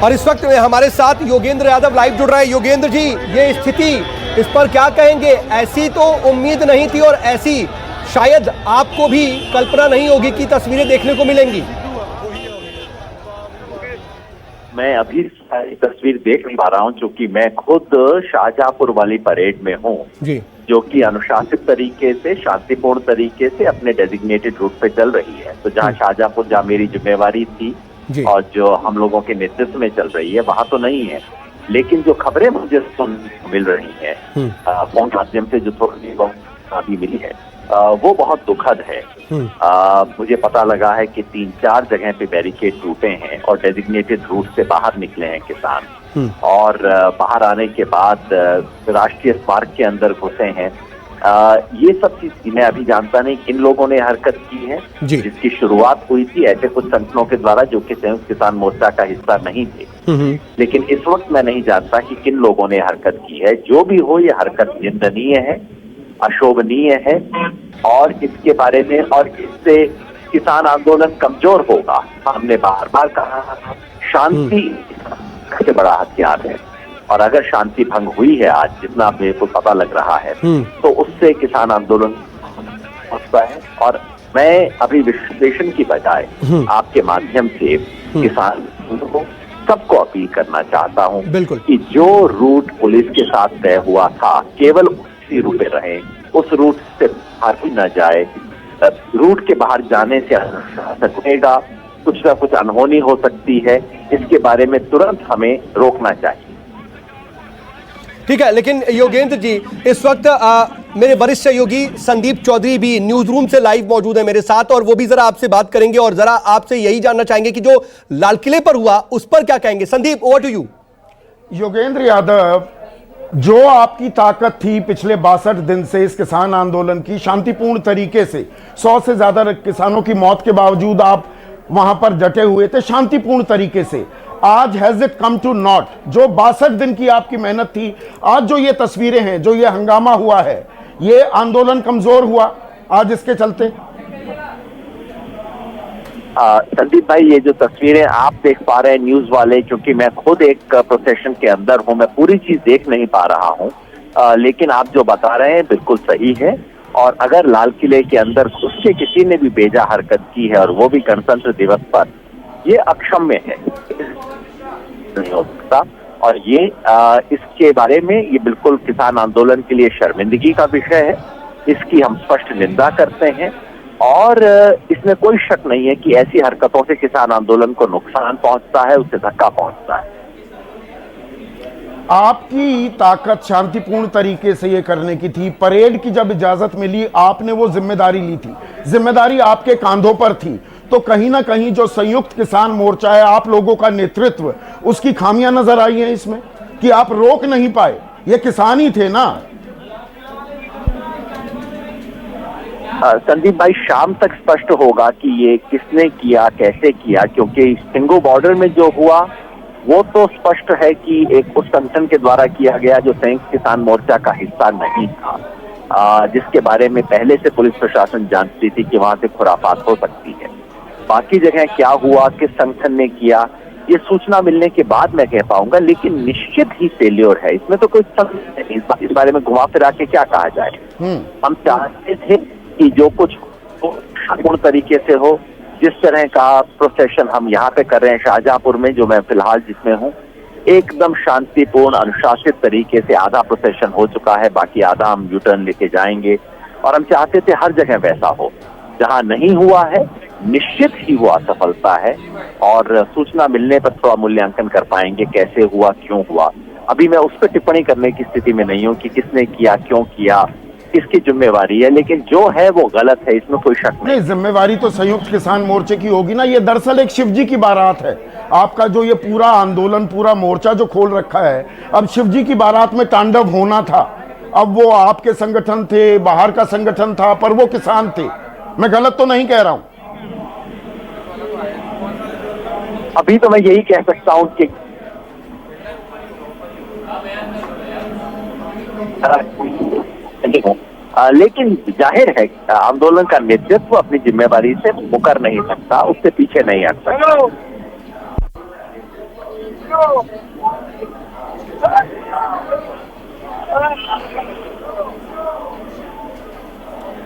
और इस वक्त हमारे साथ योगेंद्र यादव लाइव जुड़ रहे हैं। योगेंद्र जी, ये स्थिति, इस पर क्या कहेंगे? ऐसी तो उम्मीद नहीं थी और ऐसी शायद आपको भी कल्पना नहीं होगी कि तस्वीरें देखने को मिलेंगी। मैं अभी सारी तस्वीर देख नहीं पा रहा हूं, क्योंकि मैं खुद शाहजहांपुर वाली परेड में हूं जी, जो कि अनुशासित तरीके से, शांतिपूर्ण तरीके से अपने डेजिग्नेटेड रूट पे चल रही है। तो जहां शाहजहांपुर, जहां मेरी जिम्मेवारी थी और जो हम लोगों के नेतृत्व में चल रही है, वहां तो नहीं है। लेकिन जो खबरें मुझे मिल रही हैं फोन के माध्यम से, जो थोड़ी अभी मिली है, वो बहुत दुखद है। मुझे पता लगा है कि 3-4 जगह पे बैरिकेड टूटे हैं और डेजिग्नेटेड रूट से बाहर निकले हैं किसान, और बाहर आने के बाद राष्ट्रीय स्मारक के अंदर घुसे हैं। ये सब चीज मैं अभी जानता नहीं किन लोगों ने हरकत की है, जिसकी शुरुआत हुई थी ऐसे कुछ संगठनों के द्वारा जो कि संयुक्त किसान मोर्चा का हिस्सा नहीं थे। लेकिन इस वक्त मैं नहीं जानता कि किन लोगों ने हरकत की है। जो भी हो, ये हरकत निंदनीय है, अशोभनीय है, और इसके बारे में, और इससे किसान आंदोलन कमजोर होगा। हमने बार बार कहा, शांति सबसे बड़ा हथियार है, और अगर शांति भंग हुई है आज, जितना मेरे को पता लग रहा है, तो उससे किसान आंदोलन होता है। और मैं अभी विश्लेषण की बजाय आपके माध्यम से किसान को, सबको अपील करना चाहता हूं कि जो रूट पुलिस के साथ तय हुआ था, केवल उसी रूट पे रहे, उस रूट से बाहर ही न जाए। रूट के बाहर जाने से सकता, कुछ ना कुछ अनहोनी हो सकती है, इसके बारे में तुरंत हमें रोकना चाहिए। ठीक है, लेकिन योगेंद्र जी, इस वक्त मेरे वरिष्ठ सहयोगी संदीप चौधरी भी न्यूज रूम से लाइव मौजूद है मेरे साथ, और वो भी जरा आपसे बात करेंगे और जरा आपसे यही जानना चाहेंगे कि जो लाल किले पर हुआ उस पर क्या कहेंगे। Sandeep, over to you. Yogendra Yadav, जो आपकी ताकत थी पिछले 62 दिन से इस किसान आंदोलन की, शांतिपूर्ण तरीके से 100 से ज्यादा किसानों की मौत के बावजूद आप वहां पर डटे हुए थे शांतिपूर्ण तरीके से, आज has it come to not? जो 62 दिन की आपकी मेहनत थी, आज जो ये तस्वीरें हैं, जो ये हंगामा हुआ है, ये आंदोलन कमजोर हुआ आज इसके चलते? संदीप भाई, ये जो तस्वीरें आप देख पा रहे हैं न्यूज वाले, क्योंकि मैं खुद एक प्रोसेशन के अंदर हूं, मैं पूरी चीज देख नहीं पा रहा हूं, लेकिन आप जो बता रहे हैं बिल्कुल सही है। और अगर लाल किले के अंदर घुस के किसी ने भी बेजा हरकत की है, और वो भी गणतंत्र दिवस पर, ये अक्षम्य है, नहीं हो सकता। और ये इसके बारे में ये बिल्कुल किसान आंदोलन के लिए शर्मिंदगी का विषय है। इसकी हम स्पष्ट निंदा करते हैं, और इसमें कोई शक नहीं है कि ऐसी हरकतों से किसान आंदोलन को नुकसान पहुंचता है, उससे धक्का पहुंचता है। आपकी ताकत शांतिपूर्ण तरीके से ये करने की थी। परेड की जब इजाजत मिली, आपने वो जिम्मेदारी ली थी, जिम्मेदारी आपके कांधों पर थी। तो कहीं ना कहीं जो संयुक्त किसान मोर्चा है, आप लोगों का नेतृत्व, उसकी खामियां नजर आई हैं इसमें कि आप रोक नहीं पाए। ये किसान ही थे ना? संदीप भाई, शाम तक स्पष्ट होगा कि ये किसने किया, कैसे किया, क्योंकि सिंगो बॉर्डर में जो हुआ वो तो स्पष्ट है कि एक उस संगठन के द्वारा किया गया जो संयुक्त किसान मोर्चा का हिस्सा नहीं था, जिसके बारे में पहले से पुलिस प्रशासन जानती थी कि वहां से खुराफात हो सकती है। बाकी जगह क्या हुआ, किस संगठन ने किया, ये सूचना मिलने के बाद मैं कह पाऊंगा, लेकिन निश्चित ही फेल्योर है इसमें, तो कोई संदेह नहीं। इस बारे में घुमा फिरा के क्या कहा जाए। हम चाहते थे कि जो कुछ पूर्ण तरीके से हो, जिस तरह का प्रोसेशन हम यहाँ पे कर रहे हैं शाहजहांपुर में, जो मैं फिलहाल जिसमें हूँ, एकदम शांतिपूर्ण अनुशासित तरीके से आधा प्रोसेशन हो चुका है, बाकी आधा हम यू टर्न लेके जाएंगे। और हम चाहते थे हर जगह वैसा हो। जहाँ नहीं हुआ है, निश्चित ही वो असफलता है, और सूचना मिलने पर थोड़ा मूल्यांकन कर पाएंगे कैसे हुआ, क्यों हुआ। अभी मैं उस पर टिप्पणी करने की स्थिति में नहीं हूँ कि किसने किया, क्यों किया, किसकी जिम्मेवारी है, लेकिन जो है वो गलत है, इसमें कोई शक नहीं। जिम्मेवारी तो संयुक्त किसान मोर्चे की होगी ना। ये दरअसल एक शिवजी की बारात है। आपका जो ये पूरा आंदोलन, पूरा मोर्चा जो खोल रखा है, अब शिवजी की बारात में तांडव होना था। अब वो आपके संगठन थे, बाहर का संगठन था, पर वो किसान थे। मैं गलत तो नहीं कह रहा हूं? अभी तो मैं यही कह सकता हूं कि लेकिन जाहिर है आंदोलन का नेतृत्व अपनी जिम्मेवारी से मुकर नहीं सकता, उससे पीछे नहीं हट सकता।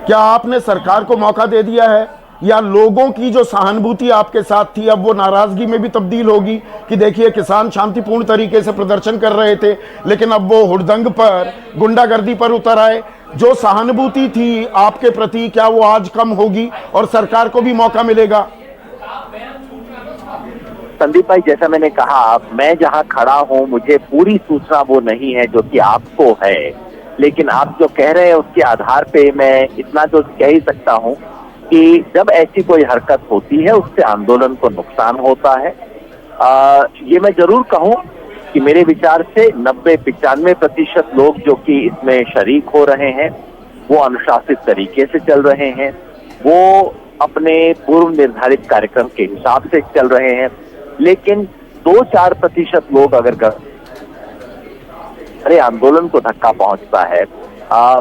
क्या आपने सरकार को मौका दे दिया है, या लोगों की जो सहानुभूति आपके साथ थी अब वो नाराजगी में भी तब्दील होगी कि देखिए किसान शांतिपूर्ण तरीके से प्रदर्शन कर रहे थे लेकिन अब वो हुड़दंग पर, गुंडागर्दी पर उतर आए। जो सहानुभूति थी आपके प्रति, क्या वो आज कम होगी और सरकार को भी मौका मिलेगा? संदीप भाई, जैसा मैंने कहा, मैं जहां खड़ा हूं मुझे पूरी सूचना वो नहीं है जो कि आपको है, लेकिन आप जो कह रहे हैं उसके आधार पे मैं इतना तो कह ही सकता हूं कि जब ऐसी कोई हरकत होती है उससे आंदोलन को नुकसान होता है। ये मैं जरूर कहूं कि मेरे विचार से 90-95% लोग जो कि इसमें शरीक हो रहे हैं वो अनुशासित तरीके से चल रहे हैं, वो अपने पूर्व निर्धारित कार्यक्रम के हिसाब से चल रहे हैं। लेकिन 2-4% लोग अगर अरे आंदोलन को धक्का पहुंचता है,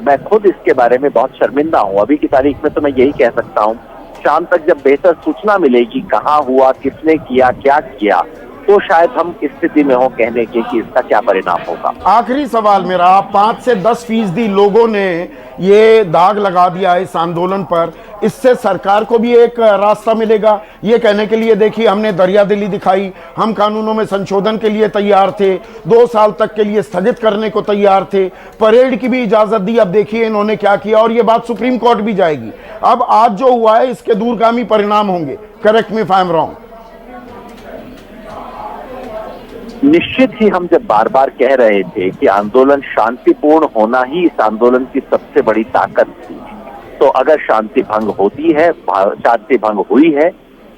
मैं खुद इसके बारे में बहुत शर्मिंदा हूं। अभी की तारीख में तो मैं यही कह सकता हूं, शाम तक जब बेहतर सूचना मिलेगी कहां हुआ, किसने किया, क्या किया, तो शायद हम इस स्थिति में हो कहने के कि इसका क्या परिणाम होगा। आखिरी सवाल मेरा, 5 से 10% लोगों ने ये दाग लगा दिया है इस आंदोलन पर, इससे सरकार को भी एक रास्ता मिलेगा ये कहने के लिए देखिए हमने दरियादिली दिखाई, हम कानूनों में संशोधन के लिए तैयार थे, 2 साल तक के लिए स्थगित करने को तैयार थे, परेड की भी इजाजत दी, अब देखिए इन्होंने क्या किया और ये बात सुप्रीम कोर्ट भी जाएगी। अब आज जो हुआ है इसके दूरगामी परिणाम होंगे। Correct me if I am wrong. निश्चित ही हम जब बार बार कह रहे थे कि आंदोलन शांतिपूर्ण होना ही इस आंदोलन की सबसे बड़ी ताकत थी, तो अगर शांति भंग होती है, शांति भंग हुई है,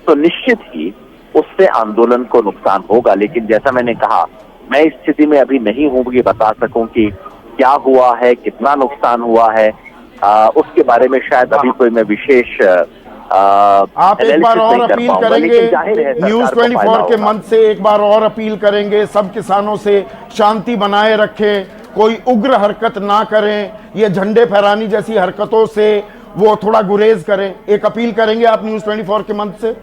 तो निश्चित ही उससे आंदोलन को नुकसान होगा। लेकिन जैसा मैंने कहा, मैं इस स्थिति में अभी नहीं हूं कि बता सकूं कि क्या हुआ है, कितना नुकसान हुआ है, उसके बारे में शायद अभी कोई मैं विशेष आप एक बार और अपील करेंगे, न्यूज़ 24 के मंच से एक बार और अपील करेंगे सब किसानों से, शांति बनाए रखें, कोई उग्र हरकत ना करें, ये झंडे फहरानी जैसी हरकतों से वो थोड़ा गुरेज करें, एक अपील करेंगे आप न्यूज़ 24 के मंच से?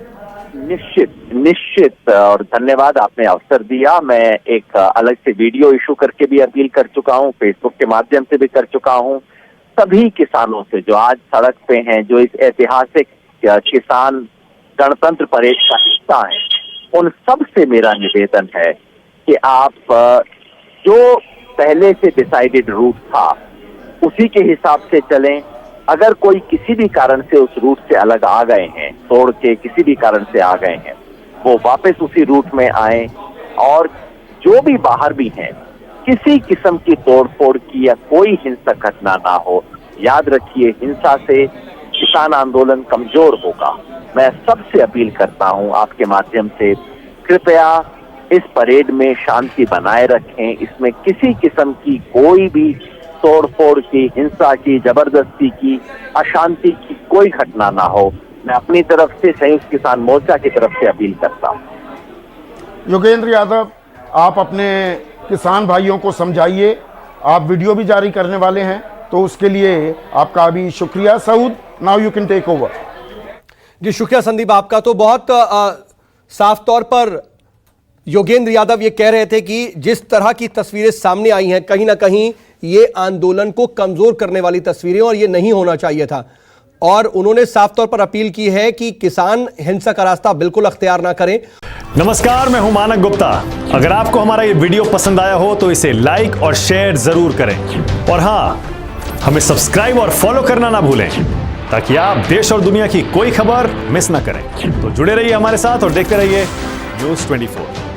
निश्चित, और धन्यवाद, आपने अवसर दिया। मैं एक अलग से वीडियो इशू करके भी अपील कर चुका हूँ, फेसबुक के माध्यम से भी कर चुका हूँ। सभी किसानों से जो आज सड़क पे हैं, जो इस ऐतिहासिक किसान गणतंत्र परेड का हिस्सा है, उन सब से मेरा निवेदन है कि आप जो पहले से डिसाइडेड रूट था उसी के हिसाब से चलें। अगर कोई किसी भी कारण से उस रूट से अलग आ गए हैं, तोड़ के किसी भी कारण से आ गए हैं, वो वापस उसी रूट में आए, और जो भी बाहर भी हैं किसी किस्म की तोड़फोड़ की या कोई हिंसक घटना ना हो। याद रखिए, हिंसा से किसान आंदोलन कमजोर होगा। मैं सबसे अपील करता हूं आपके माध्यम से, कृपया इस परेड में शांति बनाए रखें, इसमें किसी किस्म की कोई भी तोड़फोड़ की, हिंसा की, जबरदस्ती की, अशांति की कोई घटना ना हो। मैं अपनी तरफ से संयुक्त किसान मोर्चा की तरफ से अपील करता हूं। योगेंद्र यादव, आप अपने किसान भाइयों को समझाइए, आप वीडियो भी जारी करने वाले हैं, तो उसके लिए आपका अभी शुक्रिया। Saud, now you can take over. जी शुक्रिया संदीप आपका। तो बहुत साफ तौर पर योगेंद्र यादव ये कह रहे थे कि जिस तरह की तस्वीरें सामने आई हैं, कहीं ना कहीं ये आंदोलन को कमजोर करने वाली तस्वीरें, और ये नहीं होना चाहिए था। और उन्होंने साफ तौर पर अपील की है कि किसान हिंसा का रास्ता बिल्कुल अख्तियार ना करें। नमस्कार, मैं हूं मानक गुप्ता। अगर आपको हमारा ये वीडियो पसंद आया हो तो इसे लाइक और शेयर जरूर करें, और हां, हमें सब्सक्राइब और फॉलो करना ना भूलें ताकि आप देश और दुनिया की कोई खबर मिस ना करें। तो जुड़े रहिए हमारे साथ और देखते रहिए न्यूज़ 24।